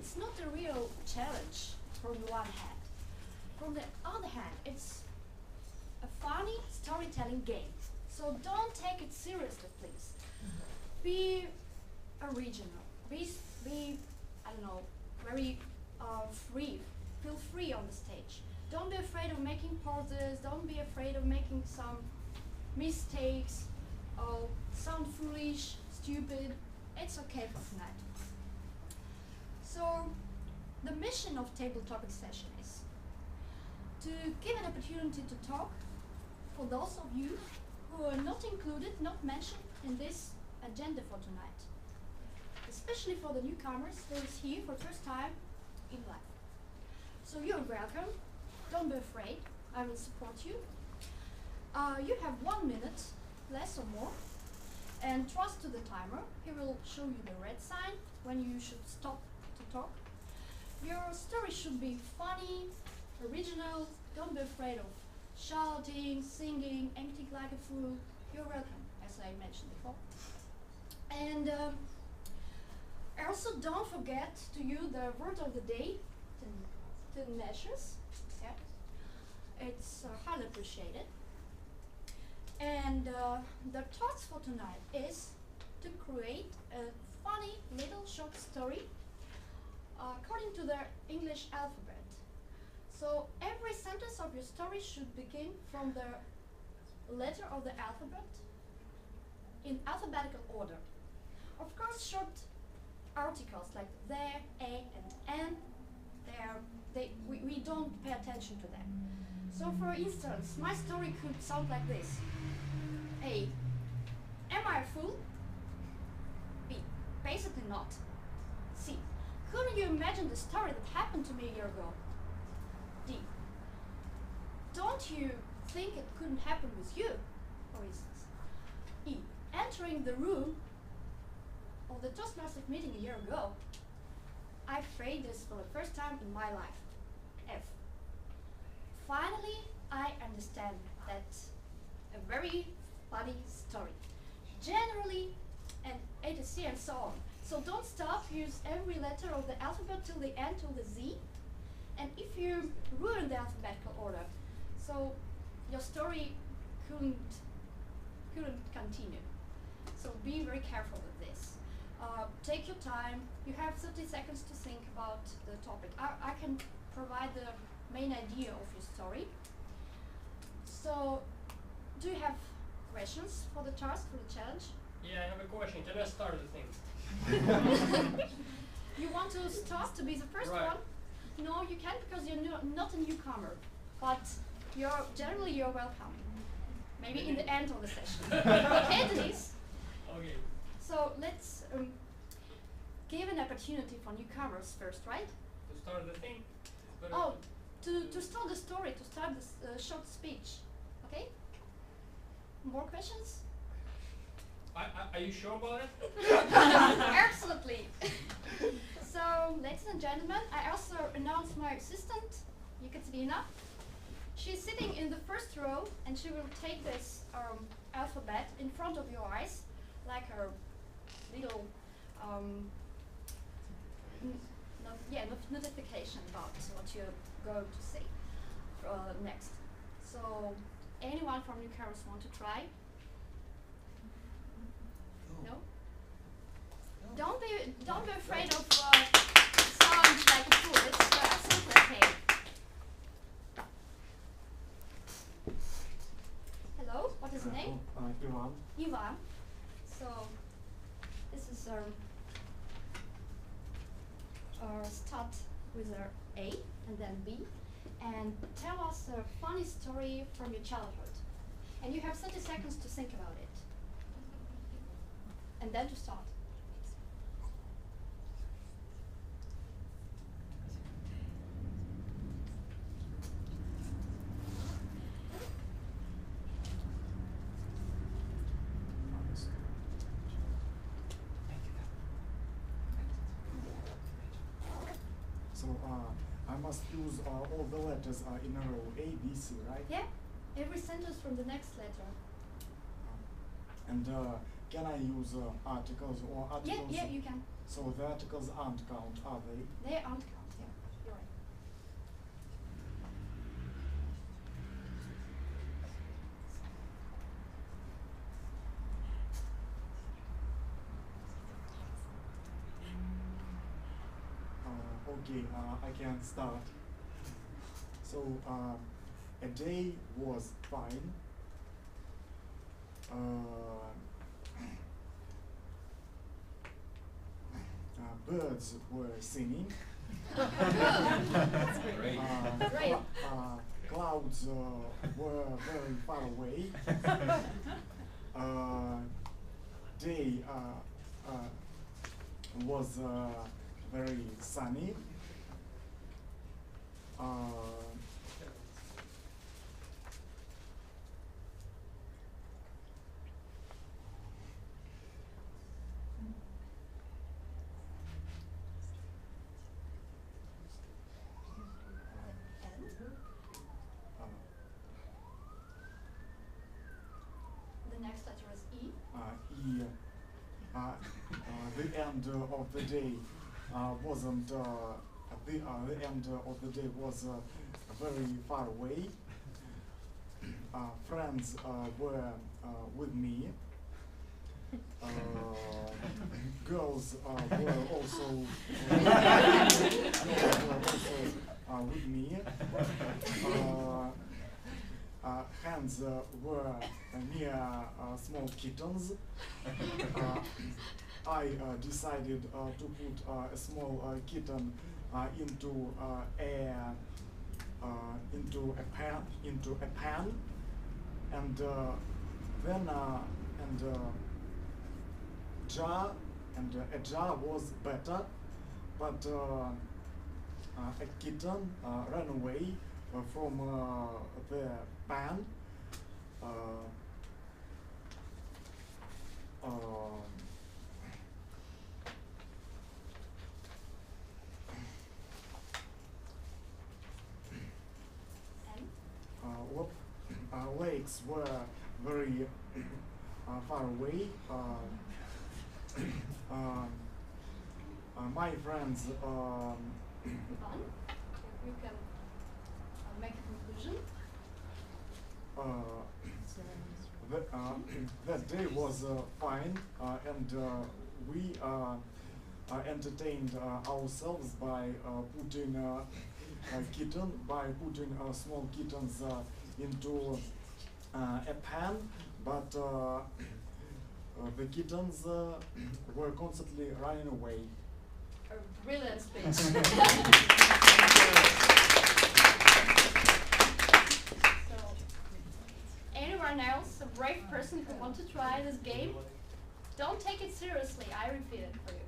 it's not a real challenge from the one hand. From the other hand, it's a funny storytelling game. So don't take it seriously, please. Be original. Be I don't know, very free. Feel free on the stage. Don't be afraid of making pauses. Don't be afraid of making some mistakes or sound foolish, stupid. It's okay for tonight. So the mission of table topic session is to give an opportunity to talk for those of you who are not included, not mentioned in this agenda for tonight. Especially for the newcomers who is here for the first time in life. So you're welcome. Don't be afraid. I will support you. You have 1 minute, less or more, and trust to the timer. He will show you the red sign when you should stop to talk. Your story should be funny, original. Don't be afraid of shouting, singing, acting like a fool. You're welcome, as I mentioned before. And also don't forget to use the word of the day, the measures. Yeah. It's highly appreciated. And the task for tonight is to create a funny little short story according to the English alphabet. So every sentence of your story should begin from the letter of the alphabet in alphabetical order. Of course, short articles like there, a, and n, we don't pay attention to them. So for instance, my story could sound like this. A, am I a fool? B, basically not. C, couldn't you imagine the story that happened to me a year ago? D, don't you think it couldn't happen with you, for instance? E, entering the room of the Toastmasters meeting a year ago, I prayed this for the first time in my life. F, finally I understand that a very funny story. Generally, and A to C and so on. So don't stop, use every letter of the alphabet till the end, till the Z. And if you ruin the alphabetical order, so your story couldn't continue. So be very careful with this. Take your time. You have 30 seconds to think about the topic. I can provide the main idea of your story. So, do you have questions for the task, for the challenge? Yeah, I have a question. Can I start the thing? You want to start to be the first Right. one? No, you can't because you're not a newcomer. But generally you're welcome. Maybe in the end of the session. Okay, Denise? Okay. So let's give an opportunity for newcomers first, right? To start the thing? Oh, to start the story, to start this short speech. Okay? More questions? Are you sure about it? Absolutely. So, ladies and gentlemen, I also announced my assistant, Yekaterina. She's sitting in the first row, and she will take this alphabet in front of your eyes, like her little notification about what you're going to say next. So, anyone from newcomers want to try? No? Don't be afraid of sounds like a fool. It's absolutely okay. Hello, what is your name? Ivan. Ivan. So this is start with A and then B, and tell us a funny story from your childhood. And you have 30 seconds to think about it. And then to start. So I must use all the letters in a row, A, B, C, right? Yeah, every sentence from the next letter. And can I use articles or articles? Yeah, you can. So the articles aren't count, are they? They aren't count, yeah. You're right. Okay, I can start. So a day was fine. Birds were singing. That's great. Great. Clouds were very far away. Day was very sunny. The next letter is E. The end of the day wasn't the end of the day was very far away. Friends were with me. Girls were also with me. Hands were near small kittens. I decided to put a small kitten into a pan, and then a jar was better, but a kitten ran away from the pan. Lakes were very far away. My friends. Ivan, you can make a conclusion. That day was fine, and we entertained ourselves by putting small kittens into a pan, but the kittens were constantly running away. A brilliant speech. So, anyone else, a brave person who wants to try this game? Don't take it seriously, I repeat it for you.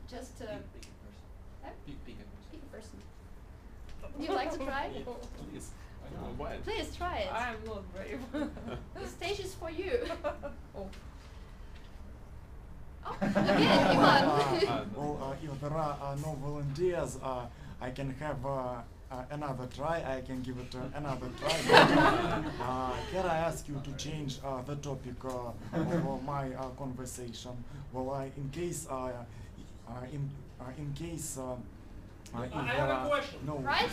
Just Pick a person. Would you like to try? Please. I don't know why. Please try it. I'm not brave. The stage is for you. Oh. Oh, again, Ivan. Well, if there are no volunteers, I can have another try. I can give it another try. Can I ask you to change the topic of my conversation? Well, in case I have a question. No. Right?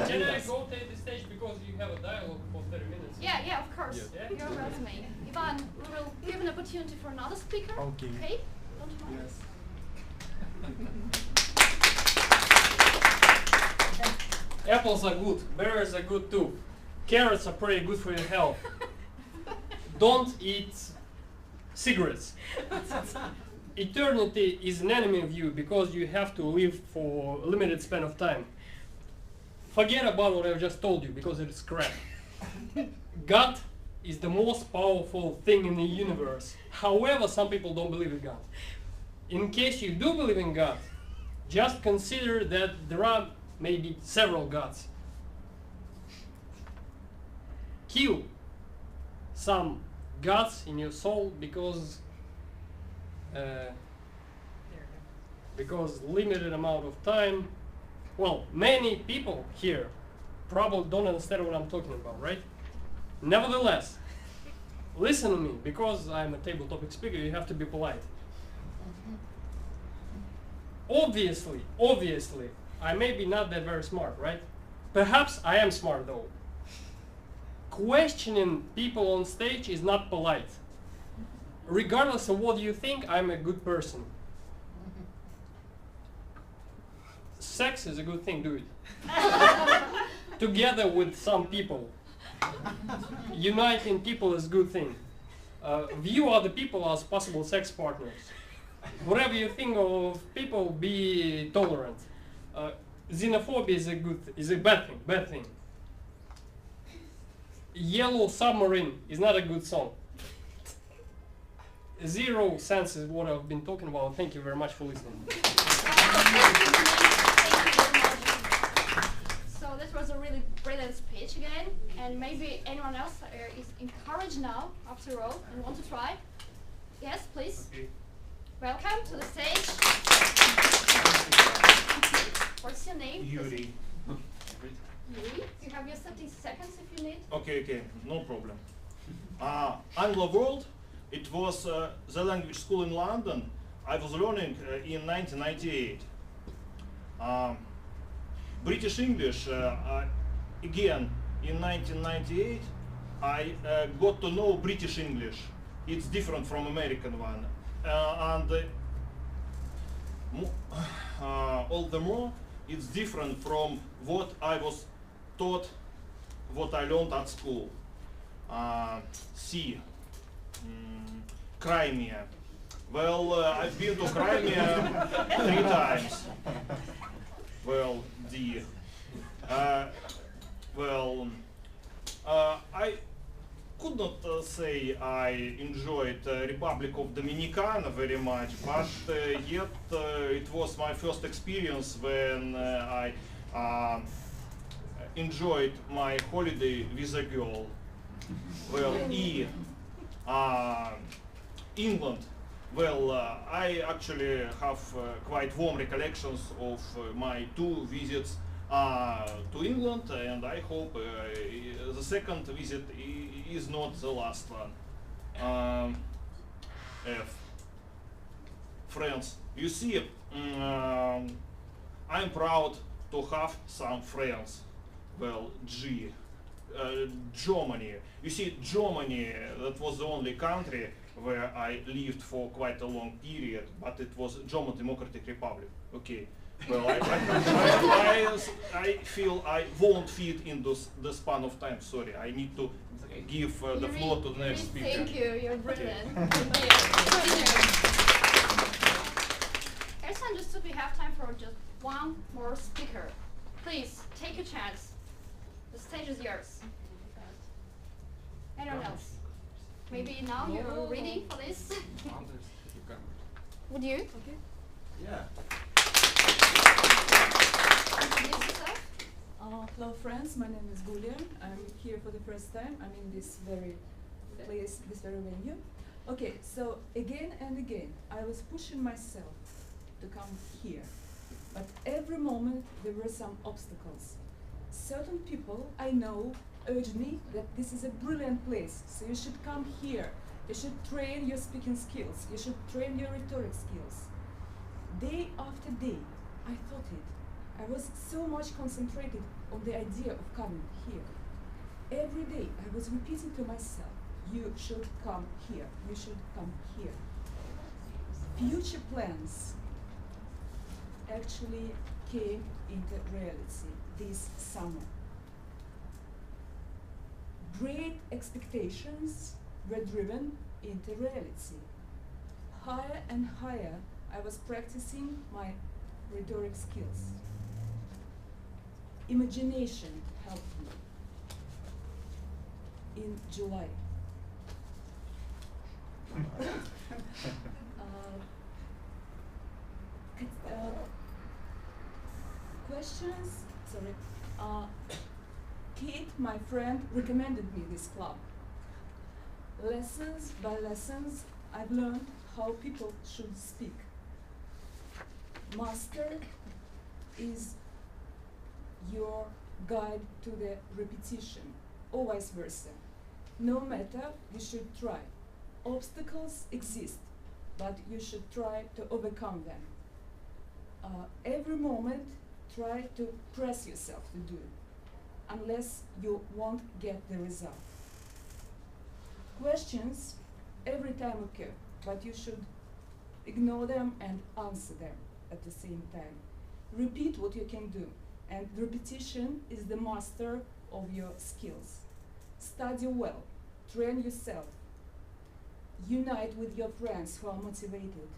Can I go take the stage because you have a dialogue for 30 minutes? Yeah, of course. Yeah. Your resume. Ivan, we will give an opportunity for another speaker. Okay. Okay? Don't mind. Yes. Apples are good, berries are good too. Carrots are pretty good for your health. Don't eat cigarettes. Eternity is an enemy of you because you have to live for a limited span of time. Forget about what I've just told you because it is crap. God is the most powerful thing in the universe. However, some people don't believe in God. In case you do believe in God, just consider that there are maybe several gods. Kill some gods in your soul because limited amount of time. Well, many people here probably don't understand what I'm talking about, right? Nevertheless, listen to me, because I'm a table topic speaker, you have to be polite. Obviously, I may be not that very smart, right? Perhaps I am smart though. Questioning people on stage is not polite. Regardless of what you think, I'm a good person. Sex is a good thing, do it. Together with some people. Uniting people is a good thing. View other people as possible sex partners. Whatever you think of people, be tolerant. Xenophobia is a bad thing. Yellow Submarine is not a good song. Zero sense is what I've been talking about. Thank you very much for listening. So that was a really brilliant speech again, and maybe anyone else is encouraged now, after all, and want to try. Yes, please. Okay. Welcome to the stage. What's your name? Yuri. Yuri. You have your 30 seconds if you need. Okay, no problem. Anglo World, it was the language school in London. I was learning in 1998. British English, again, in 1998, I got to know British English. It's different from American one. All the more, it's different from what I was taught, what I learned at school. Crimea. Well, I've been to Crimea 3 times. Well, I could not say I enjoyed Republic of Dominicana very much, but yet it was my first experience when I enjoyed my holiday with a girl. Well, England. Well, I actually have quite warm recollections of my 2 visits to England, and I hope the second visit is not the last one. Friends, you see, I'm proud to have some friends. Well, Germany. You see, Germany, that was the only country where I lived for quite a long period, but it was German Democratic Republic. Okay. Well, I feel I won't fit in the span of time. Sorry, I need to give the floor to the next speaker. Thank you, you're brilliant. Thank you. As understood, we have time for just one more speaker. Please, take your chance. The stage is yours. Anyone else? Maybe now you're ready for this? Would you? Okay. Yeah. Introduce yourself. Hello friends, my name is Gulia. I'm here for the first time. I'm in this very place, this very venue. Okay, so again and again, I was pushing myself to come here. But every moment there were some obstacles. Certain people I know urged me that this is a brilliant place, so you should come here. You should train your speaking skills. You should train your rhetoric skills. Day after day, I thought it. I was so much concentrated on the idea of coming here. Every day I was repeating to myself, you should come here, you should come here. Future plans actually came into reality this summer. Great expectations were driven into reality. Higher and higher I was practicing my rhetoric skills. Imagination helped me. In July. Questions? Sorry. Kate, my friend, recommended me this club. Lessons by lessons, I've learned how people should speak. Master is your guide to the repetition, or vice versa. No matter, you should try. Obstacles exist, but you should try to overcome them. every moment try to press yourself to do it, unless you won't get the result. Questions every time occur, but you should ignore them and answer them at the same time. Repeat what you can do, and repetition is the master of your skills. Study well, train yourself, unite with your friends who are motivated,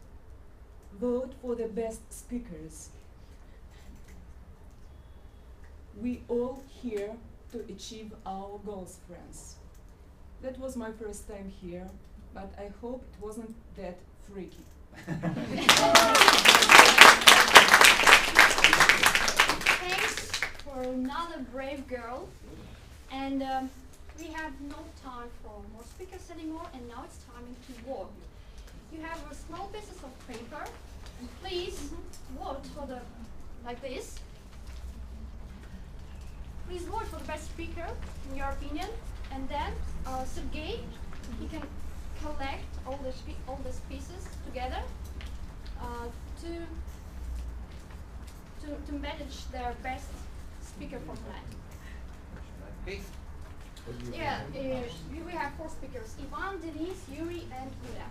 vote for the best speakers. We all here to achieve our goals, friends. That was my first time here, but I hope it wasn't that freaky. Thanks for another brave girl. And we have no time for more speakers anymore, and now it's time to vote. You have a small pieces of paper, and please vote for the, like this. Please vote for the best speaker, in your opinion, and then Sergey, he can collect all these pieces together to manage their best speaker for tonight. Hey. Yeah, we have 4 speakers: Ivan, Denise, Yuri, and Yulia.